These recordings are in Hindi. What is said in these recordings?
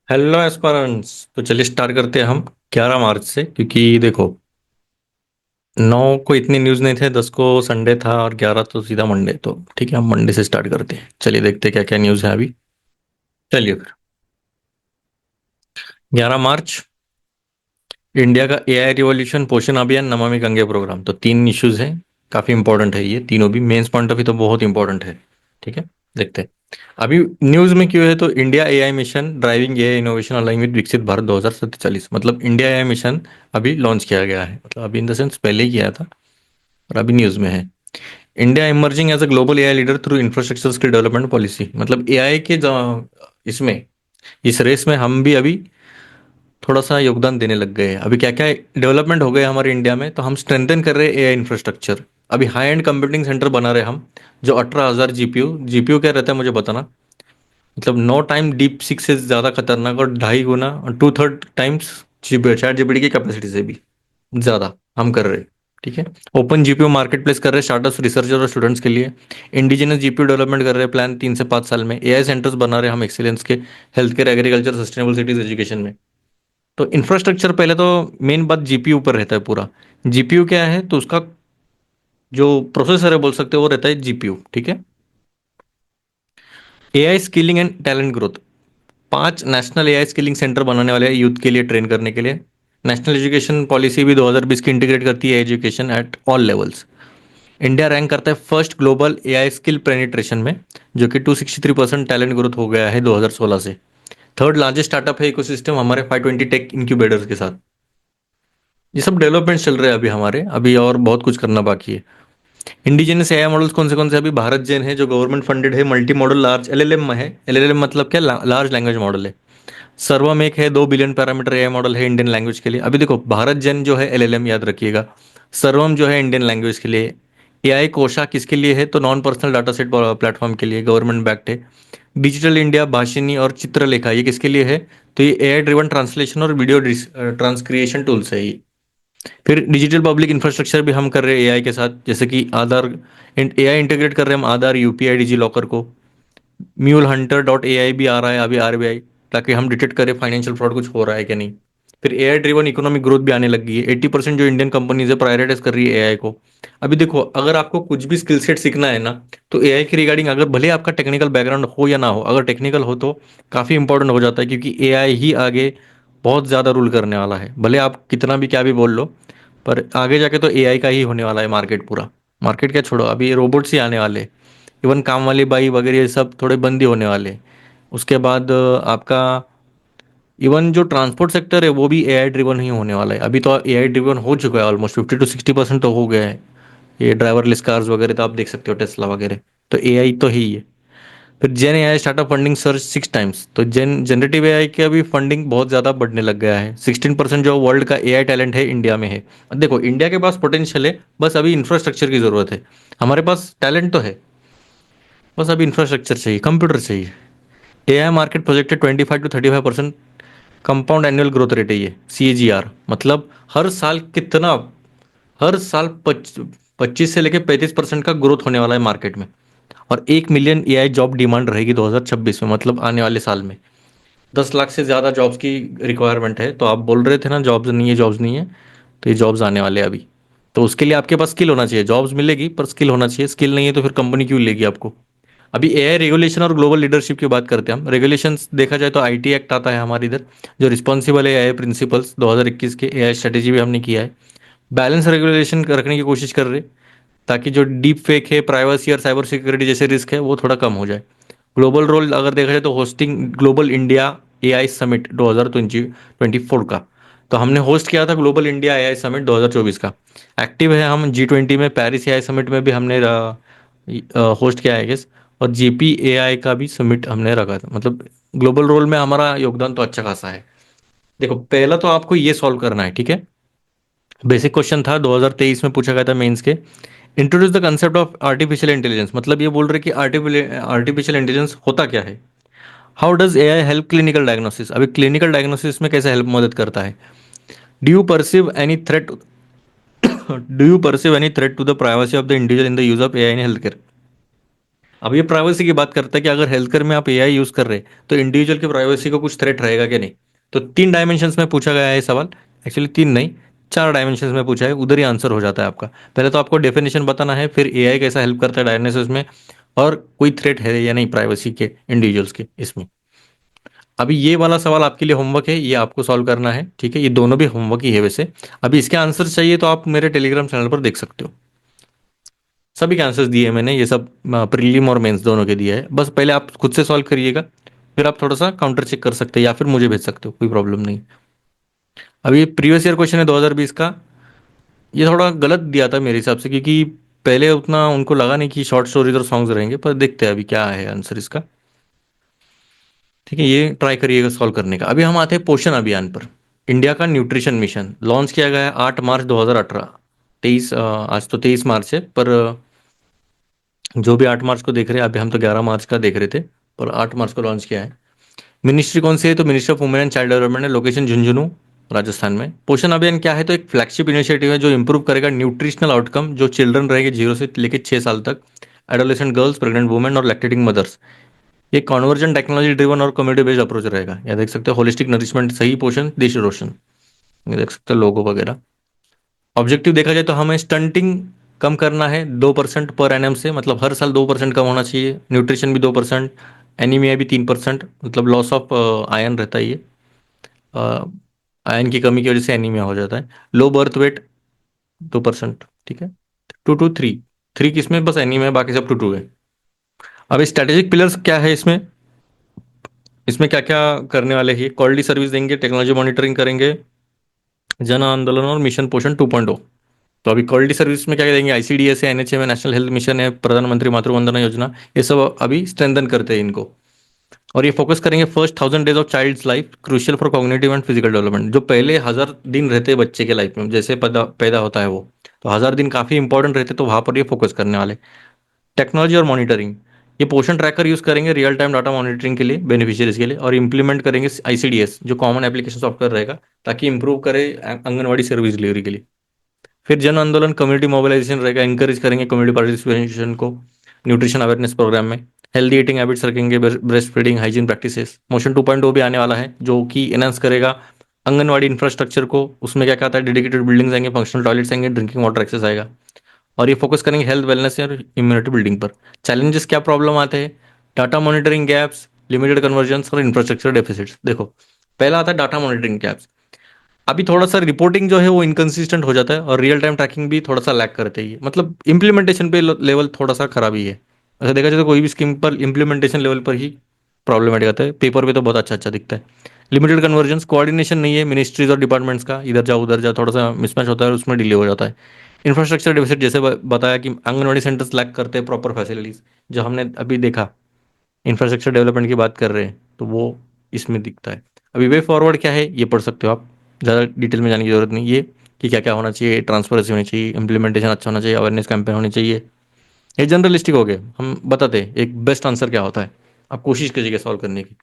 हेलो एस्पारेंट्स। तो चलिए स्टार्ट करते हैं हम 11 मार्च से, क्योंकि देखो 9 को इतनी न्यूज़ नहीं थे, 10 को संडे था और 11 तो सीधा मंडे। तो ठीक है, हम मंडे से स्टार्ट करते हैं। चलिए देखते हैं क्या क्या न्यूज़ है अभी। चलिए फिर 11 मार्च, इंडिया का एआई रिवॉल्यूशन, पोषण अभियान, नमामि गंगे प्रोग्राम। तो तीन इश्यूज हैं, काफी इंपॉर्टेंट है ये तीनों भी। मेंस पॉइंट ऑफ व्यू तो बहुत इंपॉर्टेंट है। ठीक है, देखते हैं अभी न्यूज में क्यों है। तो India AI mission driving AI innovation aligning with Viksit Bharat 2047, मतलब इंडिया एआई मिशन अभी लॉन्च किया गया है। मतलब अभी इन द सेंस पहले ही किया था और अभी न्यूज में है। India emerging as a global AI leader through infrastructure skill development policy. मतलब एआई के इसमें, इस रेस में हम भी अभी थोड़ा सा योगदान देने लग गए हैं। अभी क्या क्या डेवलपमेंट हो गए हमारे इंडिया में, तो हम स्ट्रेंथन कर रहे हैं एआई इंफ्रास्ट्रक्चर। अभी हाई एंड कंप्यूटिंग सेंटर बना रहे हैं हम, जो 18,000 जीपीयू। जीपीयू क्या रहता है मुझे बताना। मतलब 9 टाइम डीप सिक्स से ज़्यादा खतरनाक और 2.5 गुना और 2/3 टाइम्स चैट जीपीटी की कैपेसिटी से भी ज़्यादा हम कर रहे हैं। ठीक है, ओपन जीपीयू मार्केट प्लेस कर रहे हैं स्टार्टअप्स, रिसर्चर और स्टूडेंट्स के लिए। इंडिजिनस जीपीयू डेवलपमेंट कर रहे हैं, प्लान 3 से 5 साल में। एआई सेंटर्स बना रहे हैं हम एक्सीलेंस के, health care, agriculture, sustainable cities, education में। तो इंफ्रास्ट्रक्चर पहले तो मेन बात जीपीयू पर रहता है पूरा। जीपीयू क्या है, तो उसका जो प्रोसेसर है बोल सकते हो, वो रहता है जीपीयू। ठीक है, AI skilling and talent growth, 5 national AI skilling centre बनाने वाले हैं यूथ के लिए, ट्रेन करने के लिए। नेशनल एजुकेशन पॉलिसी भी 2020 की इंटीग्रेट करती है education at all levels. India rank करता है first global AI skill penetration में, जो कि 263% टैलेंट ग्रोथ हो गया है 2016 से। थर्ड लार्जेस्ट स्टार्टअप है इकोसिस्टम हमारे 520 टेक इंक्यूबेटर्स के साथ। ये सब डेवलपमेंट चल रहे हैं अभी हमारे, अभी और बहुत कुछ करना बाकी है। इंडिजिनस एआई मॉडल्स कौन से अभी भारत जेन है, जो गवर्नमेंट फंडेड है, मल्टी मॉडल लार्ज एलएलएम में है। एलएलएम मतलब क्या, लार्ज लैंग्वेज मॉडल है। सर्वम एक है, 2 बिलियन पैरामीटर एआई मॉडल है इंडियन लैंग्वेज के लिए। अभी देखो भारत जन जो है एलएलएम याद रखिएगा, सर्वम जो है इंडियन लैंग्वेज के लिए। एआई कोशा किसके लिए है, तो non personal data set platform के लिए, गवर्नमेंट बैक्ड है। डिजिटल इंडिया, भाषिनी और चित्रलेखा, ये किसके लिए है, तो ये एआई ड्रिवन ट्रांसलेशन और वीडियो ट्रांसक्रिएशन टूल्स है ये। फिर डिजिटल पब्लिक इंफ्रास्ट्रक्चर भी हम कर रहे हैं एआई के साथ, जैसे कि आधार, एआई इंटीग्रेट कर रहे हैं हम आधार, यूपीआई, डिजी लॉकर को। म्यूल हंटर डॉट ए आई भी आ रहा है अभी आरबीआई, ताकि हम डिटेक्ट करें फाइनेंशियल फ्रॉड कुछ हो रहा है कि नहीं। फिर एआई ड्रिवन इकोनॉमिक ग्रोथ भी आने लगी है। 80% जो इंडियन कंपनीज है प्रायोरिटाइज कर रही है एआई को। अभी देखो अगर आपको कुछ भी स्किल सेट सीखना है ना, तो एआई की रिगार्डिंग, अगर भले आपका टेक्निकल बैकग्राउंड हो या ना हो, अगर टेक्निकल हो तो काफ़ी इंपॉर्टेंट हो जाता है, क्योंकि एआई ही आगे बहुत ज़्यादा रूल करने वाला है। भले आप कितना भी क्या भी बोल लो, पर आगे जाके तो एआई का ही होने वाला है मार्केट पूरा। मार्केट क्या छोड़ो, अभी रोबोट्स ही आने वाले। इवन काम वाली बाई वगैरह ये सब थोड़े बंद ही होने वाले हैं। उसके बाद आपका इवन जो ट्रांसपोर्ट सेक्टर है वो भी एआई ड्रिवन ही होने वाला है। अभी तो एआई ड्रिवन हो चुका है, ऑलमोस्ट 50 to 60% तो हो गया है। ये ड्राइवरलेस कार्स वगैरह तो आप देख सकते हो, टेस्ला वगैरह। तो एआई तो ही है। फिर Gen AI startup funding surge 6 times. तो जनरेटिव एआई की अभी फंडिंग बहुत ज़्यादा बढ़ने लग गया है। 16% जो वर्ल्ड का एआई टैलेंट है इंडिया में है। अब देखो इंडिया के पास पोटेंशियल है, बस अभी इंफ्रास्ट्रक्चर की ज़रूरत है। हमारे पास टैलेंट तो है, बस अभी इंफ्रास्ट्रक्चर चाहिए, कंप्यूटर चाहिए। AI market projected 25 to 35% compound annual growth rate है ये, CAGR। मतलब हर साल कितना, हर साल 25 से लेकर 35% का ग्रोथ होने वाला है मार्केट में। और 1 मिलियन एआई जॉब डिमांड रहेगी 2026 में, मतलब आने वाले साल में 10 लाख से ज़्यादा जॉब्स की रिक्वायरमेंट है। तो आप बोल रहे थे ना जॉब्स नहीं है, जॉब्स नहीं है, तो ये जॉब्स आने वाले हैं अभी। तो उसके लिए आपके पास स्किल होना चाहिए, जॉब्स मिलेगी पर स्किल होना चाहिए। स्किल नहीं है तो फिर कंपनी क्यों लेगी आपको। अभी एआई रेगुलेशन और ग्लोबल लीडरशिप की बात करते हैं हम। रेगुलेशंस देखा जाए तो आईटी एक्ट आता है हमारे इधर, जो रिस्पॉन्सिबल एआई प्रिंसिपल्स 2021 के एआई स्ट्रेटेजी भी हमने किया है। बैलेंस रेगुलेशन रखने की कोशिश कर रहे, ताकि जो डीप फेक है, प्राइवेसी और साइबर सिक्योरिटी जैसे रिस्क है, वो थोड़ा कम हो जाए। ग्लोबल रोल अगर देखा जाए तो hosting global India AI summit 2024 का, तो हमने होस्ट किया था ग्लोबल इंडिया एआई समिट 2024 का। एक्टिव है हम G20 में, पेरिस एआई समिट में भी हमने होस्ट किया है गेस। और जेपी एआई का भी समिट हमने रखा था। मतलब ग्लोबल रोल में हमारा योगदान तो अच्छा खासा है। देखो पहला तो आपको ये सॉल्व करना है, ठीक है। बेसिक क्वेश्चन था 2023 में पूछा गया था मेंस के। Introduce the concept of artificial intelligence. मतलब ये बोल रहे कि आर्टिफिशियल इंटेलिजेंस होता क्या है। How does AI help clinical diagnosis. अभी क्लिनिकल डायग्नोसिस में कैसे हेल्प मदद करता है। Do you perceive any threat, do you perceive any threat to the privacy of the individual in the use of AI in health care. अब ये प्राइवेसी की बात करता है कि अगर हेल्थ केयर में आप एआई यूज कर रहे हैं तो इंडिविजुअल की प्राइवेसी को कुछ थ्रेट रहेगा कि नहीं। तो 3 डायमेंशंस में पूछा गया है ये सवाल। एक्चुअली 3 नहीं, 4 डायमेंशंस में पूछा है, उधर ही आंसर हो जाता है आपका। पहले तो आपको डेफिनेशन बताना है, फिर एआई कैसा हेल्प करता है डायग्नोसिस में, और कोई थ्रेट है या नहीं प्राइवेसी के इंडिविजुअल्स के इसमें। अभी ये वाला सवाल आपके लिए होमवर्क है, ये आपको सॉल्व करना है, ठीक है। ये दोनों भी होमवर्क ही है वैसे। अभी इसके आंसर चाहिए तो आप मेरे टेलीग्राम चैनल पर देख सकते हो। सभी के आंसर्स दिए हैं मैंने, ये सब प्रीलिम और मेंस दोनों के दिए हैं। बस पहले आप खुद से सॉल्व करिएगा, फिर आप थोड़ा सा काउंटर चेक कर सकते हैं या फिर मुझे भेज सकते हो, कोई प्रॉब्लम नहीं। अभी प्रीवियस ईयर क्वेश्चन है 2020 का। ये थोड़ा गलत दिया था मेरे हिसाब से, क्योंकि पहले उतना उनको लगा नहीं कि शॉर्ट स्टोरीज और सॉन्ग्स रहेंगे, पर देखते हैं अभी क्या है आंसर इसका। ठीक है, ये ट्राई करिएगा सॉल्व करने का। अभी हम आते हैं पोषण अभियान पर। इंडिया का न्यूट्रिशन मिशन लॉन्च किया गया है 8 मार्च 2018। 23 आज तो 23 मार्च है, पर जो भी 8 मार्च को देख रहे हैं, अभी हम तो 11 मार्च का देख रहे थे, पर 8 मार्च को लॉन्च किया है। मिनिस्ट्री कौन सी है? तो ministry of women and child development है, लोकेशन झुंझुनू राजस्थान में। पोषण अभियान क्या है? तो एक फ्लैगशिप इनिशिएटिव है जो इंप्रूव करेगा न्यूट्रिशनल आउटकम जो चिल्ड्रन रहेंगे 0 से लेकर 6 साल तक, एडोलेसेंट गर्ल्स, प्रेग्नेंट वुमेन और लैक्टेटिंग मदर्स। ये कॉन्वर्जेंट टेक्नोलॉजी ड्रिवन और कम्युनिटी बेस्ड अप्रोच रहेगा। यह देख सकते हो, होलिस्टिक नरिशमेंट, सही पोषण देश रोशन। ये देख सकते हो लोगो वगैरह। ऑब्जेक्टिव देखा जाए तो हमें स्टंटिंग कम करना है 2% पर एनएम से, मतलब हर साल 2% कम होना चाहिए। न्यूट्रिशन भी 2%, एनीमिया भी 3%, मतलब लॉस ऑफ आयरन रहता है ये। आयरन की कमी की वजह से एनीमिया हो जाता है। लो बर्थ वेट 2%, ठीक है। 2 to 3, 3 किसमें? बस एनीमिया, बाकी सब 2 है। अब स्ट्रेटेजिक पिलर्स क्या है इसमें? इसमें क्या क्या करने वाले हैं? क्वालिटी सर्विस देंगे, टेक्नोलॉजी मॉनिटरिंग करेंगे, जन आंदोलन और मिशन पोषण 2.0। तो अभी क्वालिटी सर्विस में क्या क्या देंगे? आईसीडीएस है, एनएचएम है, नेशनल हेल्थ मिशन है, प्रधानमंत्री मातृ वंदना योजना, ये सब अभी स्ट्रेंथन करते हैं इनको। और ये फोकस करेंगे first 1000 days of child's life crucial for cognitive and physical development. जो पहले 1000 दिन रहते हैं बच्चे के लाइफ में, जैसे पैदा पैदा होता है वो, तो 1000 दिन काफी इंपॉर्टेंट रहते, तो वहां पर ये फोकस करने वाले। टेक्नोलॉजी और मॉनिटरिंग, ये पोषण ट्रैकर यूज करेंगे रियल टाइम डाटा मॉनिटरिंग के लिए बेनिफिशियरीज के लिए, और इंप्लीमेंट करेंगे आईसीडीएस जो कॉमन एप्लीकेशन सॉफ्टवेयर रहेगा, ताकि इंप्रूव करे आंगनवाड़ी सर्विस डिलीवरी के लिए। फिर जन आंदोलन कम्युनिटी मोबिलाइजेशन रहेगा, इंकरेज करेंगे कम्युनिटी पार्टिसिपेशन को न्यूट्रिशन अवेयरनेस प्रोग्राम में। हेल्दी ईटिंग हैबिट्स रखेंगे, breast feeding, hygiene practices. Motion 2.0 भी आने वाला है जो कि एनहांस करेगा आंगनवाड़ी इंफ्रास्ट्रक्चर को। उसमें क्या क्या आता है? डेडिकेटेड बिल्डिंग्स आएंगे, फंक्शनल टॉयलेट्स आएंगे, ड्रिंकिंग वाटर एक्सेस आएगा। और ये फोकस करेंगे हेल्थ वेलनेस और इम्यूनिटी बिल्डिंग पर। चैलेंजेस क्या प्रॉब्लम आते हैं? Data monitoring gaps, limited convergence और इंफ्रास्ट्रक्चर डेफिसिट्स। देखो, पहला आता है डाटा मॉनिटरिंग गैप्स। अभी थोड़ा सा रिपोर्टिंग जो है वो इनकंसिस्टेंट हो जाता है, और रियल टाइम ट्रैकिंग भी थोड़ा सा लैक करते हैं, मतलब इंप्लीमेंटेशन पे लेवल थोड़ा सा खराब ही है। ऐसा देखा जाए तो कोई भी स्कीम पर इंप्लीमेंटेशन लेवल पर ही प्रॉब्लमेटिक आता है, पेपर पे तो बहुत अच्छा अच्छा दिखता है। लिमिटेड कन्वर्जेंस, कोऑर्डिनेशन नहीं है मिनिस्ट्रीज और डिपार्टमेंट्स का, इधर जाओ उधर जाओ, थोड़ा सा मिसमैच होता है और उसमें डिले हो जाता है। इंफ्रास्ट्रक्चर डेफिसिट, जैसे बताया कि आंगनवाड़ी सेंटर्स लैक करते हैं प्रॉपर फैसिलिटीज, जो हमने अभी देखा। इंफ्रास्ट्रक्चर डेवलपमेंट की बात कर रहे हैं तो वो इसमें दिखता है। अभी वे फॉरवर्ड क्या है ये पढ़ सकते हो आप, ज़्यादा डिटेल में जाने की जरूरत नहीं। ये कि क्या क्या होना चाहिए, ट्रांसपेरेंसी होनी चाहिए, इंप्लीमेंटेशन अच्छा होना चाहिए, अवेयरनेस कैंपेन होनी चाहिए। ये जनरलिस्टिक हो गए, हम बताते हैं एक बेस्ट आंसर क्या होता है। आप कोशिश कीजिएगा सॉल्व करने की।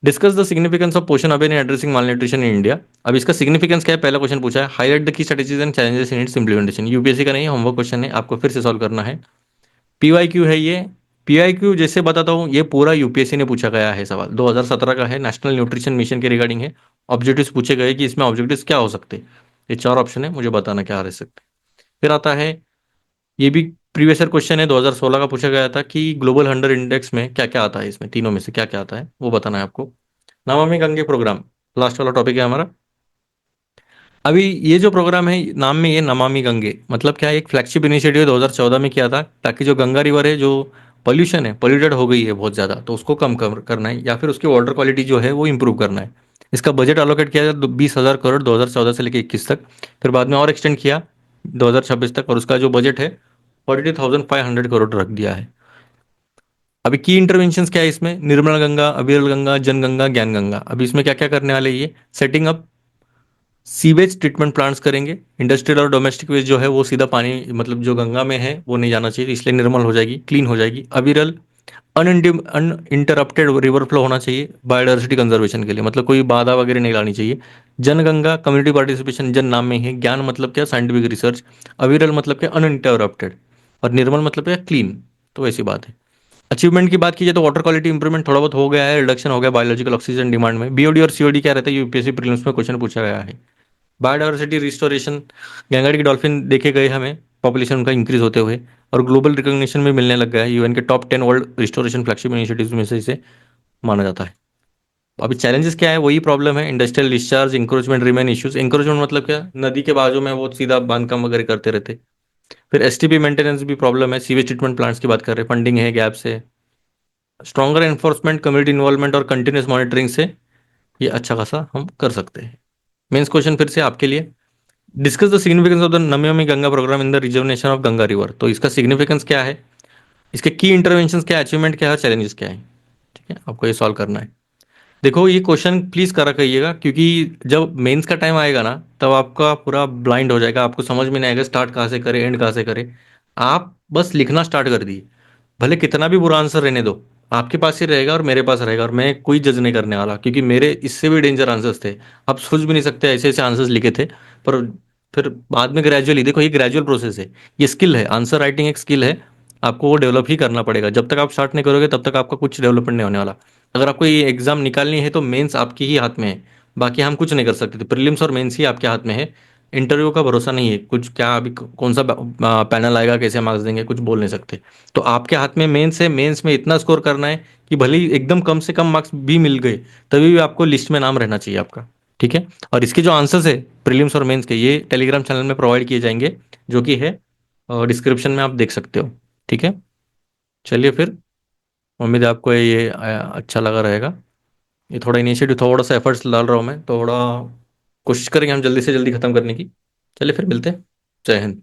Discuss the significance of Poshan Abhiyan in addressing malnutrition in India. अब इसका सिग्निफिकेंस क्या है? पहला क्वेश्चन पूछा है, highlight the key strategies and challenges in its implementation. UPSC का नहीं, होमवर्क क्वेश्चन है, आपको फिर से सॉल्व करना है। पीवाईक्यू है ये। पीवाईक्यू जैसे बताता हूँ, ये पूरा यूपीएससी ने पूछा गया है सवाल, 2017 का है, नेशनल न्यूट्रिशन मिशन के रिगार्डिंग है। ऑब्जेक्टिव्स पूछे गए कि इसमें ऑब्जेक्टिव्स क्या हो सकते हैं। ये 4 ऑप्शन है, मुझे बताना क्या रह सकते। फिर आता है, ये भी प्रीवियस ईयर क्वेश्चन है, 2016 का पूछा गया था कि ग्लोबल हंगर इंडेक्स में क्या क्या आता है, इसमें तीनों में से क्या क्या आता है वो बताना है आपको। नमामि गंगे प्रोग्राम लास्ट वाला टॉपिक है हमारा। अभी ये जो प्रोग्राम है नाम में, ये नमामि गंगे मतलब क्या है? एक फ्लैगशिप इनिशिएटिव 2014 में किया था, ताकि जो गंगा रिवर है, जो पॉल्यूशन है, पॉल्यूटेड हो गई है बहुत ज़्यादा, तो उसको कम करना है, या फिर उसकी वाटर क्वालिटी जो है वो इम्प्रूव करना है। इसका बजट एलोकेट किया था 20,000 करोड़ 2014 से लेकर 21 तक। फिर बाद में और एक्सटेंड किया 2026 तक, और उसका जो बजट है 42,500 करोड़ रख दिया है। अभी की इंटरवेंशंस क्या है इसमें? निर्मल गंगा, अविरल गंगा, जन गंगा, ज्ञान गंगा। अभी इसमें क्या क्या करने वाले? ये setting up sewage treatment plants करेंगे। इंडस्ट्रियल और डोमेस्टिक वेस्ट जो है वो सीधा पानी, मतलब जो गंगा में है वो नहीं जाना चाहिए, इसलिए निर्मल हो जाएगी, क्लीन हो जाएगी। अविरल, अनइंटरप्टेड रिवर फ्लो होना चाहिए बायोडाइवर्सिटी कंजर्वेशन के लिए, मतलब कोई बाधा वगैरह नहीं लानी चाहिए। जनगंगा, कम्युनिटी पार्टिसिपेशन, जन नाम में ही है। ज्ञान मतलब क्या? Scientific research. अविरल मतलब क्या? अनइंटरप्टेड। और निर्मल मतलब क्या? क्लीन। तो ऐसी बात है। अचीवमेंट की बात कीजिए तो वाटर क्वालिटी इंप्रूवमेंट थोड़ा बहुत हो गया है, रिडक्शन हो गया बायोलॉजिकल ऑक्सीजन डिमांड में। बीओडी और सीओडी क्या रहता है, यूपीएससी प्रीलिम्स में क्वेश्चन पूछा गया है। बायोडाइवर्सिटी रिस्टोरेशन, गंगा की डॉल्फिन देखे गए हमें, पॉपुलेशन उनका इंक्रीज होते हुए, और ग्लोबल रिकॉग्निशन भी मिलने लग गया है, यूएन के top 10 world restoration flagship initiatives में से इसे माना जाता है। अभी चैलेंजेस क्या है, वही प्रॉब्लम है, industrial discharge, encroachment remain issues. Encroachment मतलब क्या, नदी के बाजू में वो सीधा बांधकाम वगैरह करते रहते। फिर एसटीपी मेंटेनेंस भी प्रॉब्लम है, सीवेज ट्रीटमेंट प्लांट्स की बात कर रहे हैं, फंडिंग है, गैप्स है। स्ट्रॉन्गर एनफोर्समेंट, कम्युनिटी इन्वॉल्वमेंट और कंटिन्यूस मॉनिटरिंग से ये अच्छा खासा हम कर सकते हैं। मेंस क्वेश्चन फिर से आपके लिए, discuss the significance of the Namami Gange programme in the reservation of Ganga river. तो इसका सिग्निफिकेंस क्या है, इसके की इंटरवेंशंस क्या है, अचीवमेंट क्या है, चैलेंजेस क्या है। ठीक है, आपको ये सॉल्व करना है। देखो ये क्वेश्चन प्लीज करा करिएगा, क्योंकि जब मेंस का टाइम आएगा ना, तब आपका पूरा ब्लाइंड हो जाएगा, आपको समझ में नहीं आएगा स्टार्ट कहाँ से करे, एंड कहाँ से करे। आप बस लिखना स्टार्ट कर दिए, भले कितना भी बुरा आंसर रहने दो, आपके पास ही रहेगा और मेरे पास रहेगा, और मैं कोई जज नहीं करने वाला, क्योंकि मेरे इससे भी डेंजर आंसर्स थे। आप सोच भी नहीं सकते ऐसे ऐसे आंसर्स लिखे थे। पर फिर बाद में ग्रेजुअली, देखो ये ग्रेजुअल प्रोसेस है, ये स्किल है, आंसर राइटिंग एक स्किल है। आपको वो डेवलप ही करना पड़ेगा, जब तक आप स्टार्ट नहीं करोगे तब तक आपका कुछ डेवलपमेंट नहीं होने वाला। अगर आपको ये एग्जाम निकालनी है तो मेंस आपके ही हाथ में है, बाकी हम कुछ नहीं कर सकते थे, प्रीलिम्स और मेंस ही आपके हाथ में है। इंटरव्यू का भरोसा नहीं है कुछ, क्या अभी कौन सा पैनल आएगा, कैसे मार्क्स देंगे, कुछ बोल नहीं सकते। तो आपके हाथ में मेंस है, मेंस में इतना स्कोर करना है कि भले ही एकदम कम से कम मार्क्स भी मिल गए, तभी भी आपको लिस्ट में नाम रहना चाहिए आपका। ठीक है, और इसके जो आंसर्स है प्रीलिम्स और मेंस के, ये टेलीग्राम चैनल में प्रोवाइड किए जाएंगे, जो कि है डिस्क्रिप्शन में, आप देख सकते हो। ठीक है, चलिए फिर, उम्मीद है आपको ये अच्छा लगा रहेगा। ये थोड़ा इनिशिएटिव, थोड़ा सा एफर्ट्स डाल रहा हूँ मैं, थोड़ा कोशिश करेंगे हम जल्दी से जल्दी खत्म करने की। चलिए फिर मिलते हैं। जय हिंद।